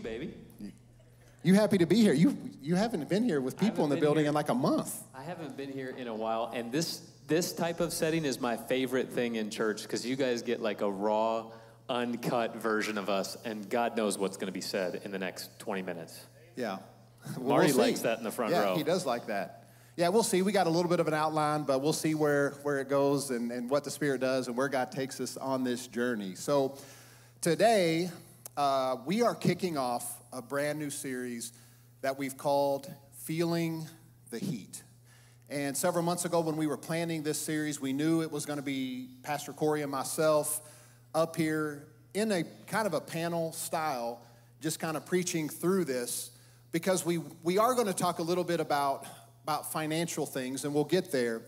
baby. You happy to be here? You haven't been here with people in the building in like a month. I haven't been here in a while, and this type of setting is my favorite thing in church because you guys get like a raw, uncut version of us, and God knows what's going to be said in the next 20 minutes. Yeah. Marty likes that in the front row. Yeah, he does like that. Yeah, we'll see. We got a little bit of an outline, but we'll see where it goes and what the Spirit does and where God takes us on this journey. So today, we are kicking off a brand new series that we've called Feeling the Heat. And several months ago when we were planning this series, we knew it was going to be Pastor Corey and myself up here in a kind of a panel style, just kind of preaching through this, because we are going to talk a little bit about financial things, and we'll get there.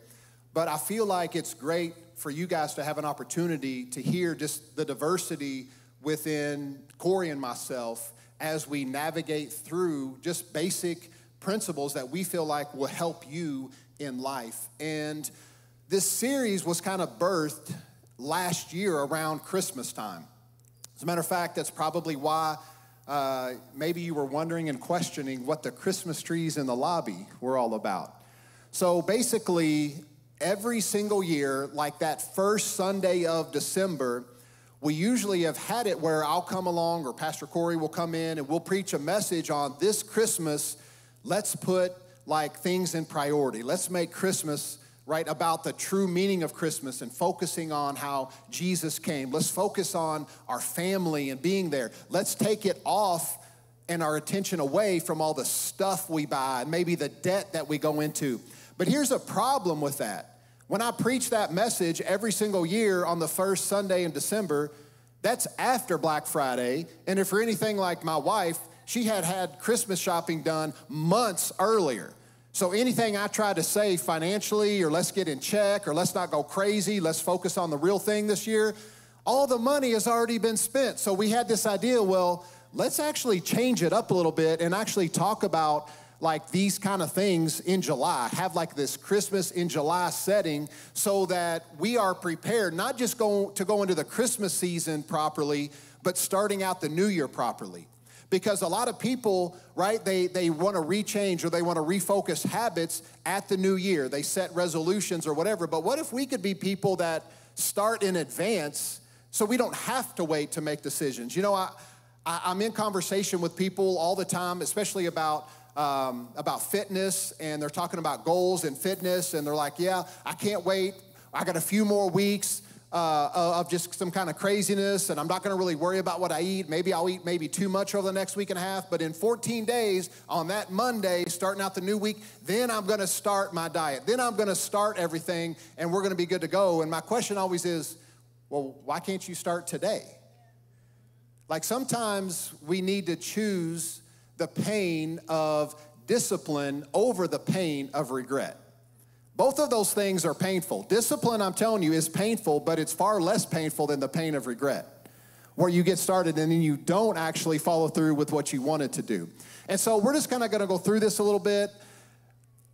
But I feel like it's great for you guys to have an opportunity to hear just the diversity within Corey and myself as we navigate through just basic principles that we feel like will help you in life. And this series was kind of birthed last year around Christmas time. As a matter of fact, that's probably why maybe you were wondering and questioning what the Christmas trees in the lobby were all about. So basically, every single year, like that first Sunday of December, we usually have had it where I'll come along or Pastor Corey will come in and we'll preach a message on this Christmas. Let's put like things in priority. Let's make Christmas right about the true meaning of Christmas and focusing on how Jesus came. Let's focus on our family and being there. Let's take it off and our attention away from all the stuff we buy and maybe the debt that we go into. But here's a problem with that. When I preach that message every single year on the first Sunday in December, that's after Black Friday. And if you're anything like my wife, she had Christmas shopping done months earlier. So anything I try to say financially, or let's get in check, or let's not go crazy, let's focus on the real thing this year, all the money has already been spent. So we had this idea, well, let's actually change it up a little bit and actually talk about like these kind of things in July, have like this Christmas in July setting so that we are prepared, not just to go into the Christmas season properly, but starting out the new year properly. Because a lot of people, right, they want to rechange or they want to refocus habits at the new year. They set resolutions or whatever. But what if we could be people that start in advance so we don't have to wait to make decisions? You know, I'm in conversation with people all the time, especially about fitness, and they're talking about goals and fitness, and they're like, yeah, I can't wait. I got a few more weeks of just some kind of craziness, and I'm not gonna really worry about what I eat. Maybe I'll eat maybe too much over the next week and a half, but in 14 days, on that Monday, starting out the new week, then I'm gonna start my diet. Then I'm gonna start everything, and we're gonna be good to go. And my question always is, well, why can't you start today? Like sometimes we need to choose the pain of discipline over the pain of regret. Both of those things are painful. Discipline, I'm telling you, is painful, but it's far less painful than the pain of regret, where you get started and then you don't actually follow through with what you wanted to do. And so we're just kind of going to go through this a little bit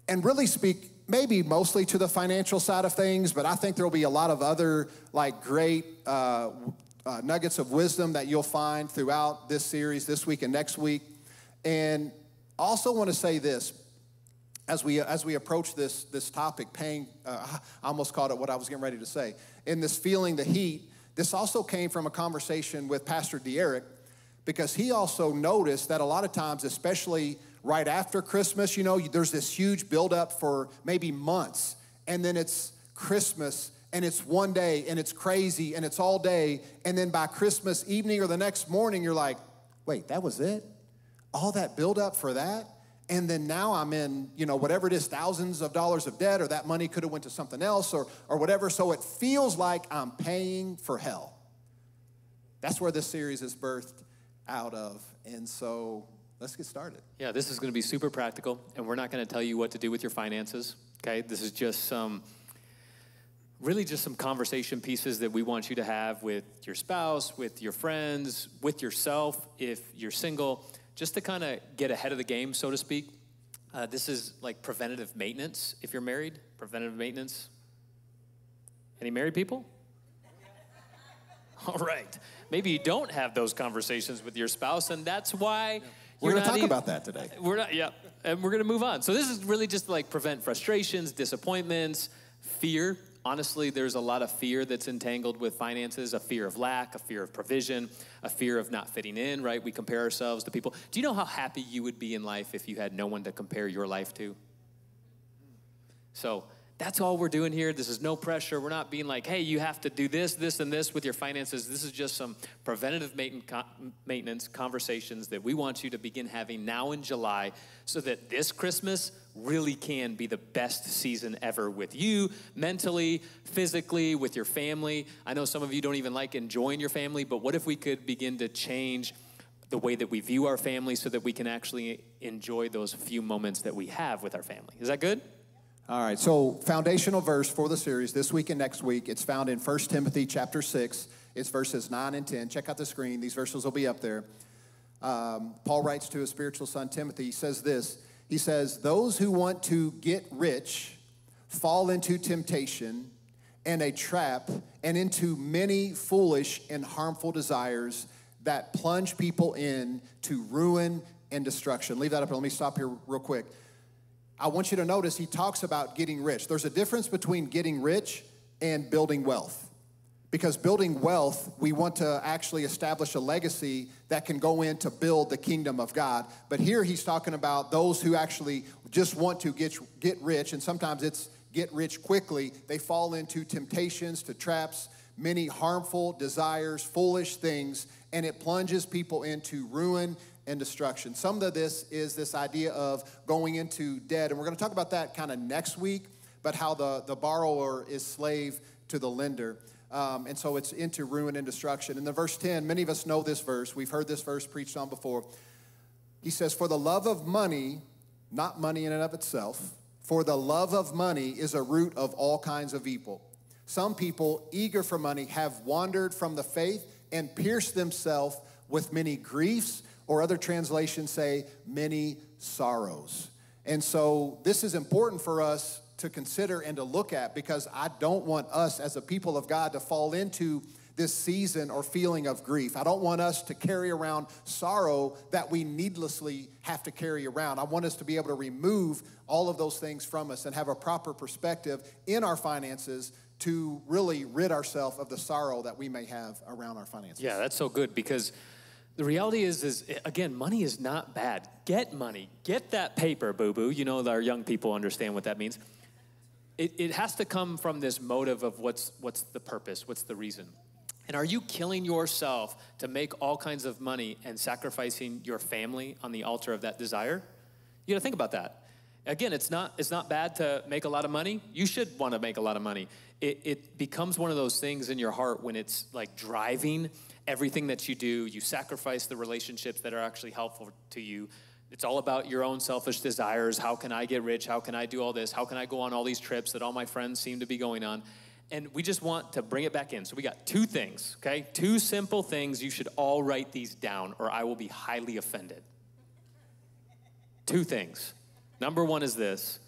and really speak maybe mostly to the financial side of things, but I think there will be a lot of other like great nuggets of wisdom that you'll find throughout this series this week and next week. And I also want to say this, as we approach this topic, I almost called it what I was getting ready to say. In this feeling the heat, this also came from a conversation with Pastor De'Eric, because he also noticed that a lot of times, especially right after Christmas, you know, there's this huge buildup for maybe months, and then it's Christmas, and it's one day, and it's crazy, and it's all day, and then by Christmas evening or the next morning, you're like, wait, that was it? All that buildup for that? And then now I'm in, you know, whatever it is, thousands of dollars of debt, or that money could have went to something else or whatever. So it feels like I'm paying for hell. That's where this series is birthed out of. And so let's get started. Yeah, this is going to be super practical, and we're not going to tell you what to do with your finances, okay? This is just some conversation pieces that we want you to have with your spouse, with your friends, with yourself, if you're single, just to kind of get ahead of the game, so to speak. This is like preventative maintenance if you're married. Preventative maintenance. Any married people? All right. Maybe you don't have those conversations with your spouse, and that's why We're going to talk about that today. We're not, yeah, and we're going to move on. So this is really just to like prevent frustrations, disappointments, fear. Honestly, there's a lot of fear that's entangled with finances, a fear of lack, a fear of provision, a fear of not fitting in, right? We compare ourselves to people. Do you know how happy you would be in life if you had no one to compare your life to? So that's all we're doing here. This is no pressure. We're not being like, hey, you have to do this, this, and this with your finances. This is just some preventative maintenance conversations that we want you to begin having now in July so that this Christmas really can be the best season ever with you, mentally, physically, with your family. I know some of you don't even like enjoying your family, but what if we could begin to change the way that we view our family so that we can actually enjoy those few moments that we have with our family? Is that good? All right, so foundational verse for the series this week and next week. It's found in 1 Timothy chapter 6. It's verses 9 and 10. Check out the screen. These verses will be up there. Paul writes to his spiritual son Timothy. He says this. He says, those who want to get rich fall into temptation and a trap and into many foolish and harmful desires that plunge people into ruin and destruction. Leave that up here. Let me stop here real quick. I want you to notice he talks about getting rich. There's a difference between getting rich and building wealth. Because building wealth, we want to actually establish a legacy that can go in to build the kingdom of God. But here he's talking about those who actually just want to get rich, and sometimes it's get rich quickly. They fall into temptations, to traps, many harmful desires, foolish things, and it plunges people into ruin and destruction. Some of this is this idea of going into debt, and we're going to talk about that kind of next week, but how the borrower is slave to the lender. And so it's into ruin and destruction. In the verse 10, many of us know this verse. We've heard this verse preached on before. He says, for the love of money, not money in and of itself, for the love of money is a root of all kinds of evil. Some people, eager for money, have wandered from the faith and pierced themselves with many griefs, or other translations say many sorrows. And so this is important for us to consider and to look at, because I don't want us as a people of God to fall into this season or feeling of grief. I don't want us to carry around sorrow that we needlessly have to carry around. I want us to be able to remove all of those things from us and have a proper perspective in our finances to really rid ourselves of the sorrow that we may have around our finances. Yeah, that's so good, because the reality is again, money is not bad. Get money. Get that paper, boo-boo. You know, our young people understand what that means. It has to come from this motive of what's the purpose, what's the reason. And are you killing yourself to make all kinds of money and sacrificing your family on the altar of that desire? You gotta think about that. Again, it's not bad to make a lot of money. You should want to make a lot of money. It becomes one of those things in your heart when it's like driving everything that you do. You sacrifice the relationships that are actually helpful to you. It's all about your own selfish desires. How can I get rich? How can I do all this? How can I go on all these trips that all my friends seem to be going on? And we just want to bring it back in. So we got two things, okay? Two simple things. You should all write these down or I will be highly offended. Two things. Number one is this,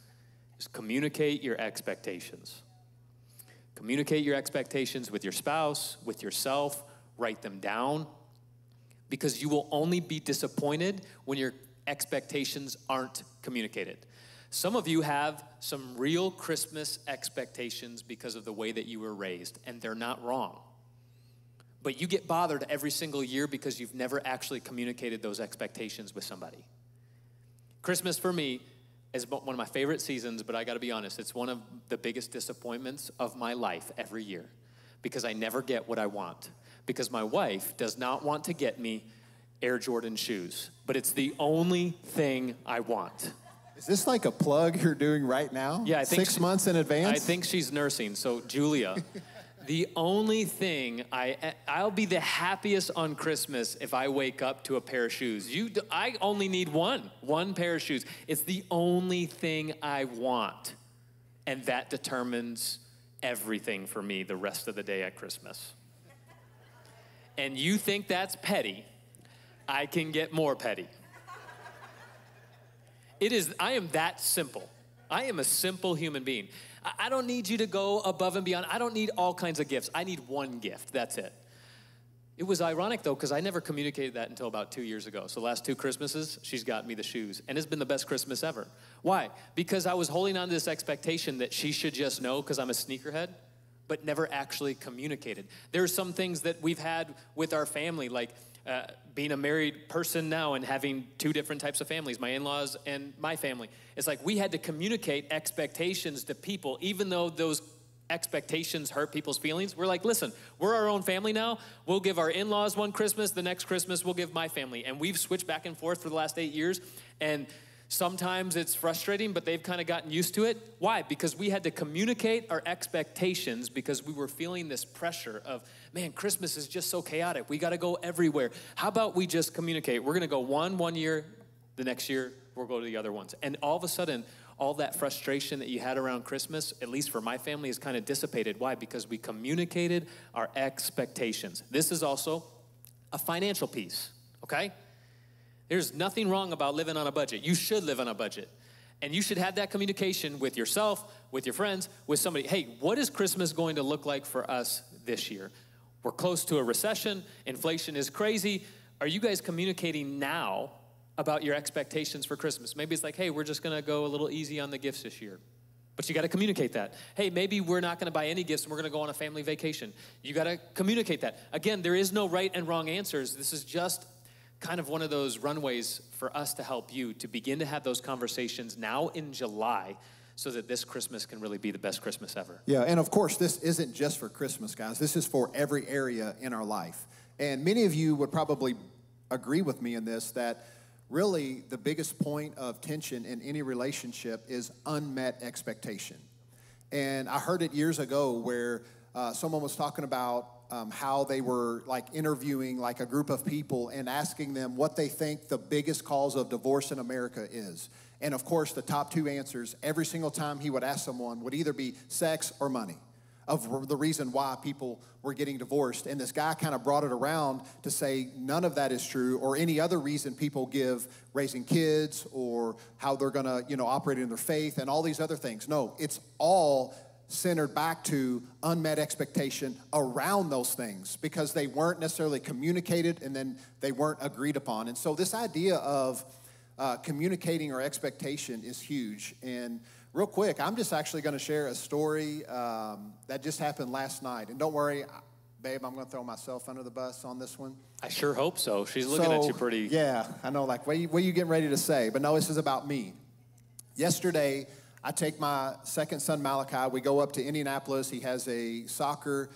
is communicate your expectations. Communicate your expectations with your spouse, with yourself. Write them down, because you will only be disappointed when your expectations aren't communicated. Some of you have some real Christmas expectations because of the way that you were raised, and they're not wrong. But you get bothered every single year because you've never actually communicated those expectations with somebody. Christmas for me is one of my favorite seasons, but I gotta be honest, it's one of the biggest disappointments of my life every year, because I never get what I want. Because my wife does not want to get me Air Jordan shoes, but it's the only thing I want. Is this like a plug you're doing right now? Yeah, I think 6 months in advance? I think she's nursing. So Julia, the only thing I'll be the happiest on Christmas if I wake up to a pair of shoes. I only need one pair of shoes. It's the only thing I want, and that determines everything for me the rest of the day at Christmas. And you think that's petty, I can get more petty. I am that simple. I am a simple human being. I don't need you to go above and beyond. I don't need all kinds of gifts. I need one gift, that's it. It was ironic, though, because I never communicated that until about 2 years ago. So the last 2 Christmases, she's got me the shoes. And it's been the best Christmas ever. Why? Because I was holding on to this expectation that she should just know because I'm a sneakerhead, but never actually communicated. There are some things that we've had with our family, like being a married person now and having 2 different types of families, my in-laws and my family. It's like we had to communicate expectations to people, even though those expectations hurt people's feelings. We're like, listen, we're our own family now. We'll give our in-laws one Christmas. The next Christmas, we'll give my family. And we've switched back and forth for the last 8 years. And sometimes it's frustrating, but they've kind of gotten used to it. Why? Because we had to communicate our expectations because we were feeling this pressure of, man, Christmas is just so chaotic. We got to go everywhere. How about we just communicate? We're going to go one year. The next year, we'll go to the other ones. And all of a sudden, all that frustration that you had around Christmas, at least for my family, is kind of dissipated. Why? Because we communicated our expectations. This is also a financial piece, okay? There's nothing wrong about living on a budget. You should live on a budget. And you should have that communication with yourself, with your friends, with somebody. Hey, what is Christmas going to look like for us this year? We're close to a recession. Inflation is crazy. Are you guys communicating now about your expectations for Christmas? Maybe it's like, hey, we're just going to go a little easy on the gifts this year. But you got to communicate that. Hey, maybe we're not going to buy any gifts and we're going to go on a family vacation. You got to communicate that. Again, there is no right and wrong answers. This is just kind of one of those runways for us to help you to begin to have those conversations now in July so that this Christmas can really be the best Christmas ever. Yeah, and of course, this isn't just for Christmas, guys. This is for every area in our life. And many of you would probably agree with me in this, that really, the biggest point of tension in any relationship is unmet expectation. And I heard it years ago where someone was talking about how they were like interviewing like a group of people and asking them what they think the biggest cause of divorce in America is. And of course, the top 2 answers every single time he would ask someone would either be sex or money, of the reason why people were getting divorced. And this guy kind of brought it around to say none of that is true, or any other reason people give, raising kids or how they're going to, operate in their faith and all these other things. No, it's all centered back to unmet expectation around those things because they weren't necessarily communicated and then they weren't agreed upon. And so this idea of communicating our expectation is huge. And real quick, I'm just actually going to share a story that just happened last night. And don't worry, babe, I'm going to throw myself under the bus on this one. I sure hope so. She's looking at you pretty. Yeah, I know, like, what are you getting ready to say? But no, this is about me. Yesterday, I take my second son, Malachi. We go up to Indianapolis. He has a soccer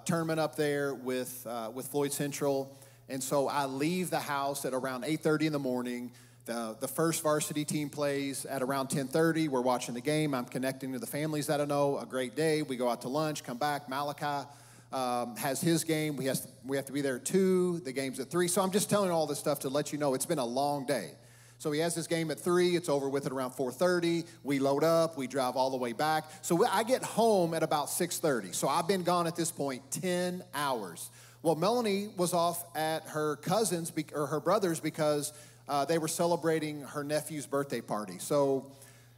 tournament up there with Floyd Central. And so I leave the house at around 8:30 in the morning. The first varsity team plays at around 10:30. We're watching the game. I'm connecting to the families that I know. A great day. We go out to lunch, come back. Malachi has his game. We have to be there at 2. The game's at 3. So I'm just telling you all this stuff to let you know it's been a long day. So he has his game at 3. It's over with at around 4:30. We load up. We drive all the way back. So I get home at about 6:30. So I've been gone at this point 10 hours. Well, Melanie was off at her cousin's or her brother's because they were celebrating her nephew's birthday party. So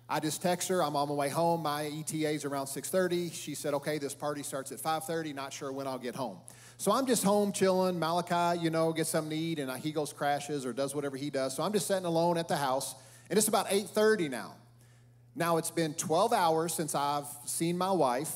I just text her, I'm on my way home. My ETA is around 6:30. She said, okay, this party starts at 5:30. Not sure when I'll get home. So I'm just home chilling. Malachi, gets something to eat, and he goes crashes or does whatever he does. So I'm just sitting alone at the house, and it's about 8:30 now. Now it's been 12 hours since I've seen my wife.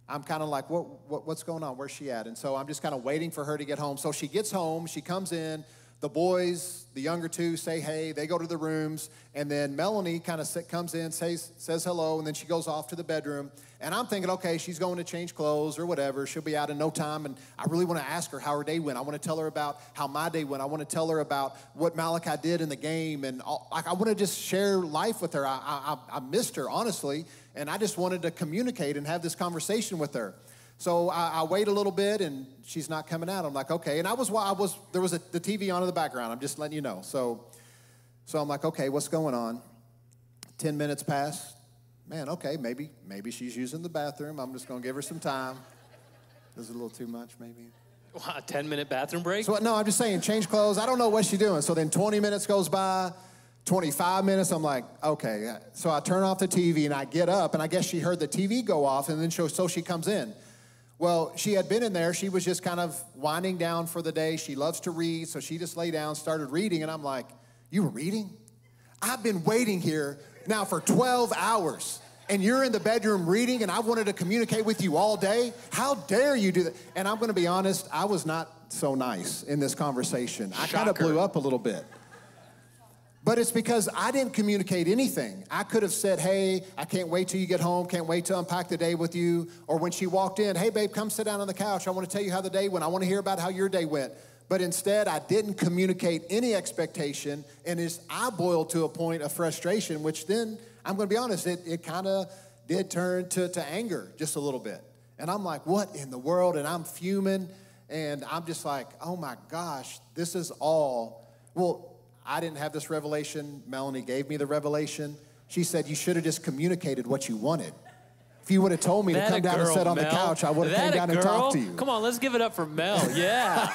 I'm kind of like, what's going on? Where's she at? And so I'm just kind of waiting for her to get home. So she gets home. She comes in. The boys, the younger 2, say hey. They go to the rooms. And then Melanie kind of comes in, says hello, and then she goes off to the bedroom. And I'm thinking, okay, she's going to change clothes or whatever. She'll be out in no time. And I really want to ask her how her day went. I want to tell her about how my day went. I want to tell her about what Malachi did in the game. And I want to just share life with her. I missed her, honestly. And I just wanted to communicate and have this conversation with her. So I wait a little bit, and she's not coming out. I'm like, okay. And there was the TV on in the background. I'm just letting you know. So I'm like, okay, what's going on? 10 minutes pass. Man, okay, maybe she's using the bathroom. I'm just going to give her some time. This is a little too much, maybe. Wow, a 10-minute bathroom break? So no, I'm just saying, change clothes. I don't know what she's doing. So then 20 minutes goes by. 25 minutes, I'm like, okay. So I turn off the TV, and I get up, and I guess she heard the TV go off, and then so she comes in. Well, she had been in there. She was just kind of winding down for the day. She loves to read, so she just lay down, started reading, and I'm like, you were reading? I've been waiting here now for 12 hours, and you're in the bedroom reading, and I wanted to communicate with you all day? How dare you do that? And I'm going to be honest, I was not so nice in this conversation. I kind of blew up a little bit. But it's because I didn't communicate anything. I could have said, hey, I can't wait till you get home, can't wait to unpack the day with you. Or when she walked in, hey, babe, come sit down on the couch. I want to tell you how the day went. I want to hear about how your day went. But instead, I didn't communicate any expectation, and I boiled to a point of frustration, which then, I'm going to be honest, it kind of did turn to anger just a little bit. And I'm like, what in the world? And I'm fuming, and I'm just like, oh my gosh, this is all, well, I didn't have this revelation. Melanie gave me the revelation. She said, you should have just communicated what you wanted. If you would have told me to come down and sit on the couch, I would have came down and talked to you. Come on, let's give it up for Mel. Yeah.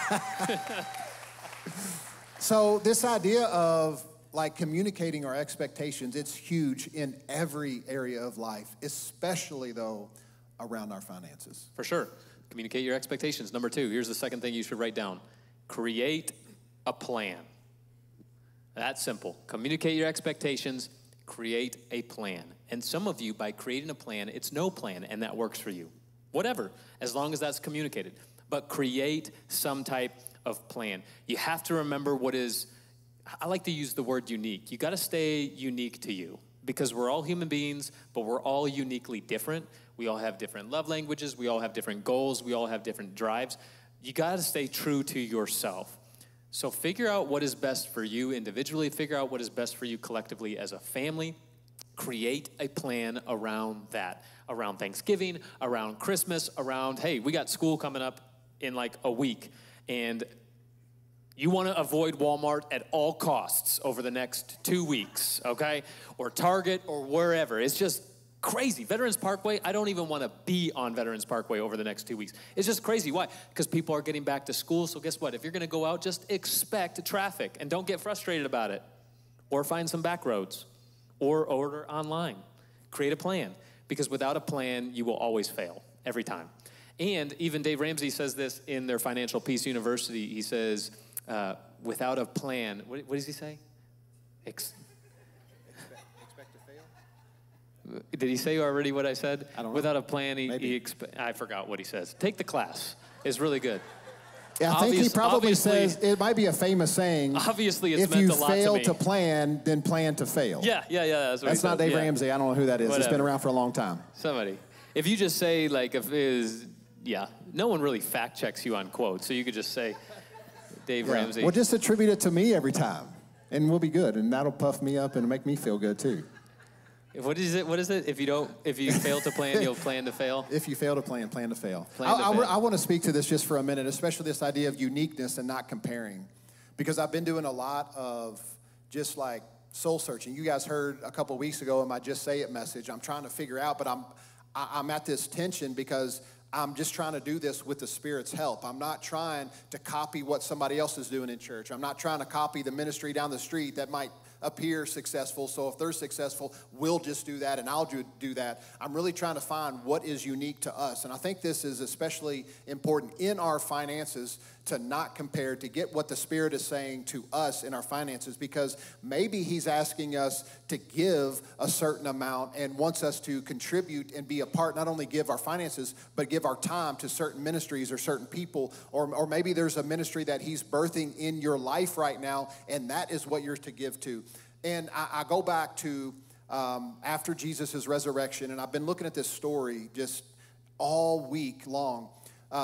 So this idea of like communicating our expectations, it's huge in every area of life, especially though around our finances. For sure. Communicate your expectations. Number 2, here's the second thing you should write down. Create a plan. That's simple. Communicate your expectations, create a plan. And some of you, by creating a plan, it's no plan, and that works for you. Whatever, as long as that's communicated. But create some type of plan. You have to remember what is, I like to use the word unique. You got to stay unique to you, because we're all human beings, but we're all uniquely different. We all have different love languages. We all have different goals. We all have different drives. You got to stay true to yourself. So figure out what is best for you individually. Figure out what is best for you collectively as a family. Create a plan around that, around Thanksgiving, around Christmas, around, hey, we got school coming up in like a week, and you want to avoid Walmart at all costs over the next 2 weeks, okay? Or Target or wherever. It's just crazy. Veterans Parkway, I don't even want to be on Veterans Parkway over the next 2 weeks. It's just crazy. Why? Because people are getting back to school. So guess what? If you're going to go out, just expect traffic and don't get frustrated about it. Or find some back roads. Or order online. Create a plan. Because without a plan, you will always fail. Every time. And even Dave Ramsey says this in their Financial Peace University. He says, without a plan, what does he say? Expect to fail? Did he say already what I said? I don't know. Without a plan, I forgot what he says. Take the class. It's really good. Yeah, I think he probably says, it might be a famous saying. Obviously, it's if meant you a lot to me. fail to plan, then plan to fail. Yeah. That's not Dave Ramsey. I don't know who that is. Whatever. It's been around for a long time. Somebody. If you just say, like, no one really fact checks you on quotes, so you could just say Dave Ramsey. Well, just attribute it to me every time, and we'll be good, and that'll puff me up and make me feel good too. What is it? If you fail to plan, you'll plan to fail? If you fail to plan to fail. I want to speak to this just for a minute, especially this idea of uniqueness and not comparing. Because I've been doing a lot of just like soul searching. You guys heard a couple weeks ago in my Just Say It message, I'm trying to figure out, but I'm at this tension because I'm just trying to do this with the Spirit's help. I'm not trying to copy what somebody else is doing in church. I'm not trying to copy the ministry down the street that might appear successful. So if they're successful, we'll just do that and I'll do that. I'm really trying to find what is unique to us. And I think this is especially important in our finances to not compare, to get what the Spirit is saying to us in our finances, because maybe He's asking us to give a certain amount and wants us to contribute and be a part, not only give our finances, but give our time to certain ministries or certain people, or maybe there's a ministry that He's birthing in your life right now, and that is what you're to give to. And I go back to after Jesus' resurrection, and I've been looking at this story just all week long.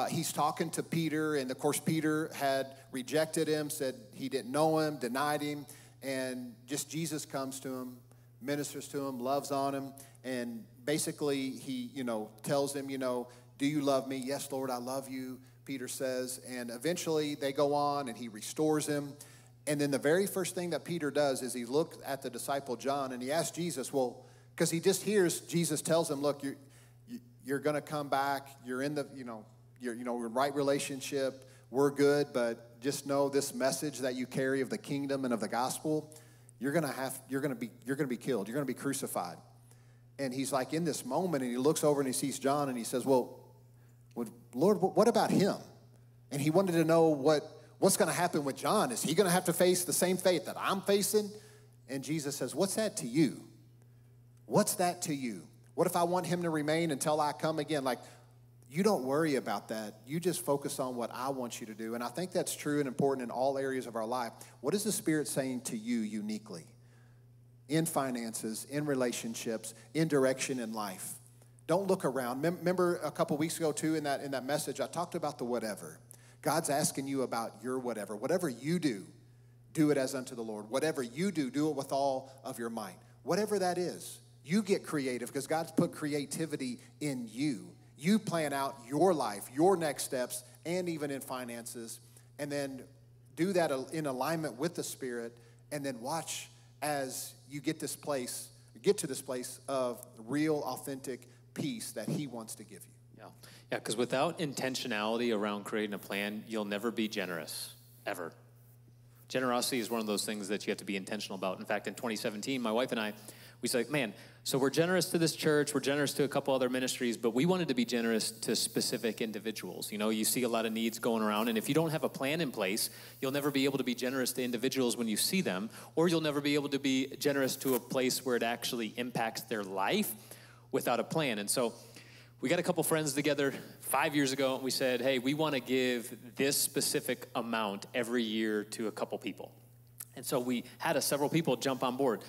He's talking to Peter, and of course Peter had rejected him, said he didn't know him, denied him, and just Jesus comes to him, ministers to him, loves on him, and basically he, tells him, do you love me? Yes, Lord, I love you, Peter says, and eventually they go on and he restores him. And then the very first thing that Peter does is he looks at the disciple John and he asks Jesus, well, because he just hears Jesus tells him, look, you're going to come back, you're in the, we're in right relationship, we're good, but just know this message that you carry of the kingdom and of the gospel, you're going to be killed, you're going to be crucified. And he's like in this moment, and he looks over and he sees John and he says, well, Lord, what about him? And he wanted to know what's going to happen with John. Is he going to have to face the same fate that I'm facing? And Jesus says, what's that to you? What's that to you? What if I want him to remain until I come again? Like, you don't worry about that. You just focus on what I want you to do. And I think that's true and important in all areas of our life. What is the Spirit saying to you uniquely? In finances, in relationships, in direction in life. Don't look around. Remember a couple weeks ago, too, in that message, I talked about the whatever. God's asking you about your whatever. Whatever you do it as unto the Lord. Whatever you do it with all of your might. Whatever that is, you get creative because God's put creativity in you. You plan out your life, your next steps, and even in finances, and then do that in alignment with the Spirit, and then watch as you get to this place of real, authentic peace that he wants to give you. Yeah, because without intentionality around creating a plan, you'll never be generous, ever. Generosity is one of those things that you have to be intentional about. In fact, in 2017, my wife and I, we said, man, so we're generous to this church, we're generous to a couple other ministries, but we wanted to be generous to specific individuals. You know, you see a lot of needs going around, and if you don't have a plan in place, you'll never be able to be generous to individuals when you see them, or you'll never be able to be generous to a place where it actually impacts their life without a plan. And so we got a couple friends together 5 years ago, and we said, hey, we want to give this specific amount every year to a couple people. And so we had several people jump on board.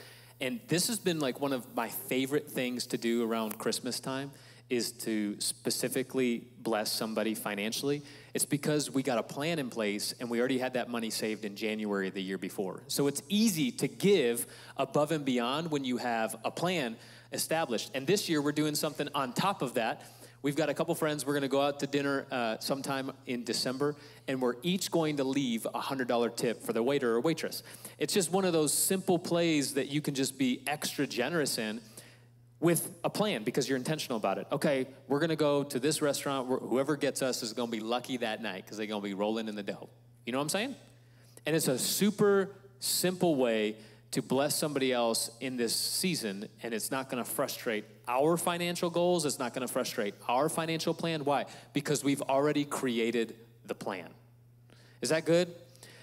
And this has been like one of my favorite things to do around Christmas time is to specifically bless somebody financially. It's because we got a plan in place and we already had that money saved in January the year before. So it's easy to give above and beyond when you have a plan established. And this year we're doing something on top of that. We've got a couple friends. We're going to go out to dinner sometime in December, and we're each going to leave a $100 tip for the waiter or waitress. It's just one of those simple plays that you can just be extra generous in with a plan because you're intentional about it. Okay, we're going to go to this restaurant. Whoever gets us is going to be lucky that night because they're going to be rolling in the dough. You know what I'm saying? And it's a super simple way to bless somebody else in this season, and it's not going to frustrate our financial goals. It's not going to frustrate our financial plan. Why? Because we've already created the plan. Is that good?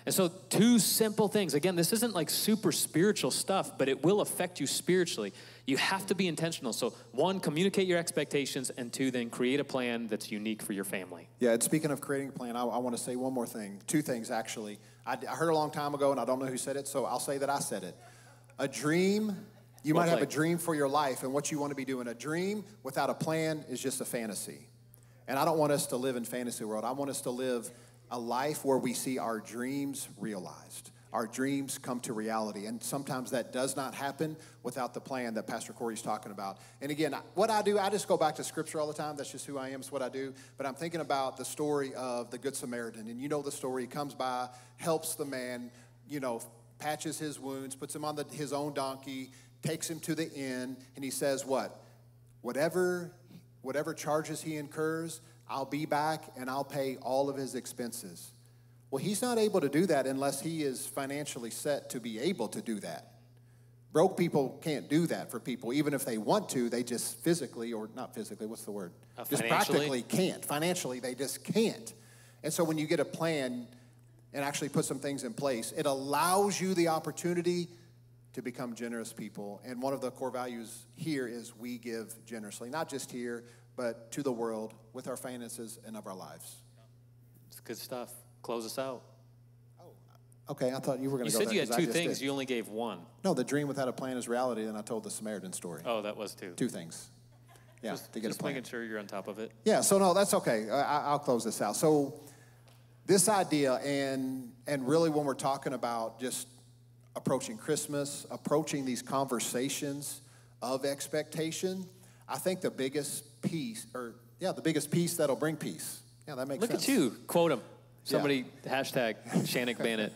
And so 2 simple things. Again, this isn't like super spiritual stuff, but it will affect you spiritually. You have to be intentional. So 1, communicate your expectations, and 2, then create a plan that's unique for your family. Yeah, and speaking of creating a plan, I want to say one more thing. 2 things, actually. I heard a long time ago, and I don't know who said it, so I'll say that I said it. A dream, you might have a dream for your life and what you want to be doing. A dream without a plan is just a fantasy. And I don't want us to live in fantasy world. I want us to live a life where we see our dreams realized. Our dreams come to reality. And sometimes that does not happen without the plan that Pastor Corey's talking about. And again, what I do, I just go back to Scripture all the time. That's just who I am. It's what I do. But I'm thinking about the story of the Good Samaritan. And you know the story. He comes by, helps the man, patches his wounds, puts him on his own donkey, takes him to the inn, and he says what? Whatever charges he incurs, I'll be back and I'll pay all of his expenses. Well, he's not able to do that unless he is financially set to be able to do that. Broke people can't do that for people. Even if they want to, they just physically, or not physically, what's the word? Just practically can't. Financially, they just can't. And so when you get a plan and actually put some things in place, it allows you the opportunity to become generous people. And one of the core values here is we give generously, not just here, but to the world with our finances and of our lives. It's good stuff. Close us out. Oh, okay. I thought you were going to go there. You said you had 2 things. You only gave 1. No, the dream without a plan is reality. Then I told the Samaritan story. Oh, that was 2. 2 things. Yeah, to get a plan. Just making sure you're on top of it. Yeah, so no, that's okay. I'll close this out. So this idea, and really when we're talking about just approaching Christmas, approaching these conversations of expectation, I think the biggest piece that'll bring peace. Yeah, that makes sense. Look at you. Quote him. Somebody, hashtag Shannick Bannett,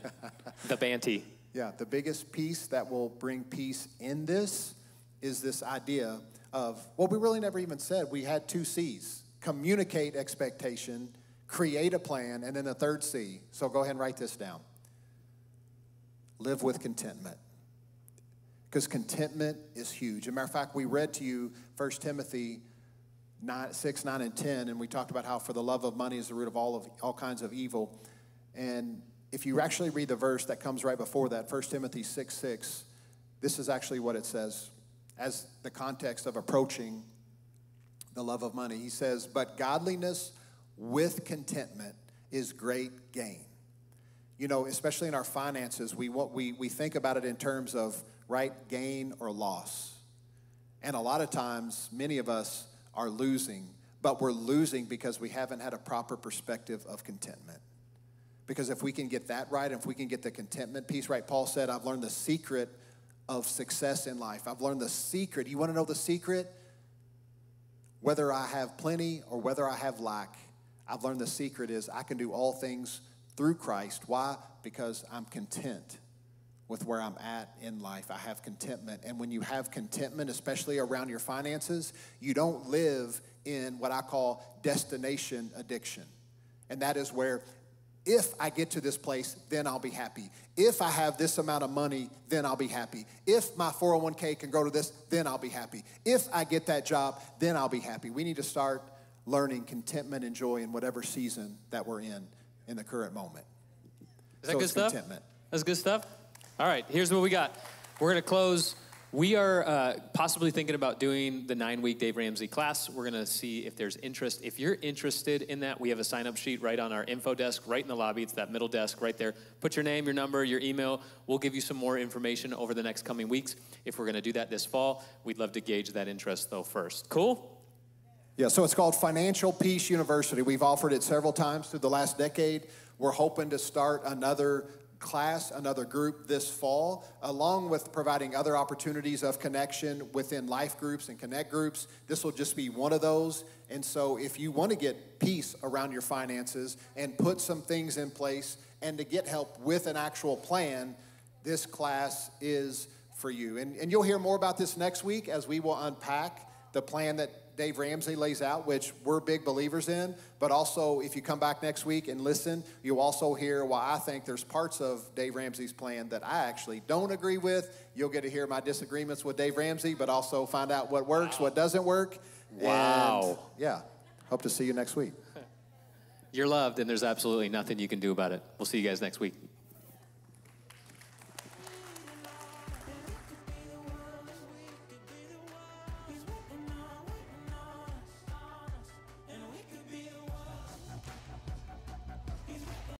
the Banty. Yeah, the biggest piece that will bring peace in this is this idea of, well, we really never even said we had 2 C's. Communicate expectation, create a plan, and then the 3rd C. So go ahead and write this down. Live with contentment. Because contentment is huge. As a matter of fact, we read to you 1 Timothy 6, 9, and 10, and we talked about how for the love of money is the root of all kinds of evil. And if you actually read the verse that comes right before that, 1 Timothy 6:6, this is actually what it says as the context of approaching the love of money. He says, but godliness with contentment is great gain. You know, especially in our finances, we think about it in terms of, right, gain or loss. And a lot of times, many of us are losing, but we're losing because we haven't had a proper perspective of contentment. Because if we can get that right, if we can get the contentment piece right, Paul said, I've learned the secret of success in life. I've learned the secret. You want to know the secret? Whether I have plenty or whether I have lack, I've learned the secret is I can do all things through Christ. Why? Because I'm content with where I'm at in life. I have contentment. And when you have contentment, especially around your finances, you don't live in what I call destination addiction. And that is where if I get to this place, then I'll be happy. If I have this amount of money, then I'll be happy. If my 401k can go to this, then I'll be happy. If I get that job, then I'll be happy. We need to start learning contentment and joy in whatever season that we're in the current moment. Is that good stuff? Contentment. That's good stuff? All right, here's what we got. We're going to close. We are possibly thinking about doing the 9-week Dave Ramsey class. We're going to see if there's interest. If you're interested in that, we have a sign-up sheet right on our info desk, right in the lobby. It's that middle desk right there. Put your name, your number, your email. We'll give you some more information over the next coming weeks. If we're going to do that this fall, we'd love to gauge that interest, though, first. Cool? Yeah, so it's called Financial Peace University. We've offered it several times through the last decade. We're hoping to start another class, another group this fall, along with providing other opportunities of connection within life groups and connect groups. This will just be one of those. And so if you want to get peace around your finances and put some things in place and to get help with an actual plan, this class is for you. And you'll hear more about this next week as we will unpack the plan that Dave Ramsey lays out, which we're big believers in, but also if you come back next week and listen, you'll also hear why I think there's parts of Dave Ramsey's plan that I actually don't agree with. You'll get to hear my disagreements with Dave Ramsey, but also find out what works, what doesn't work. Wow. And, yeah, hope to see you next week. You're loved, and there's absolutely nothing you can do about it. We'll see you guys next week.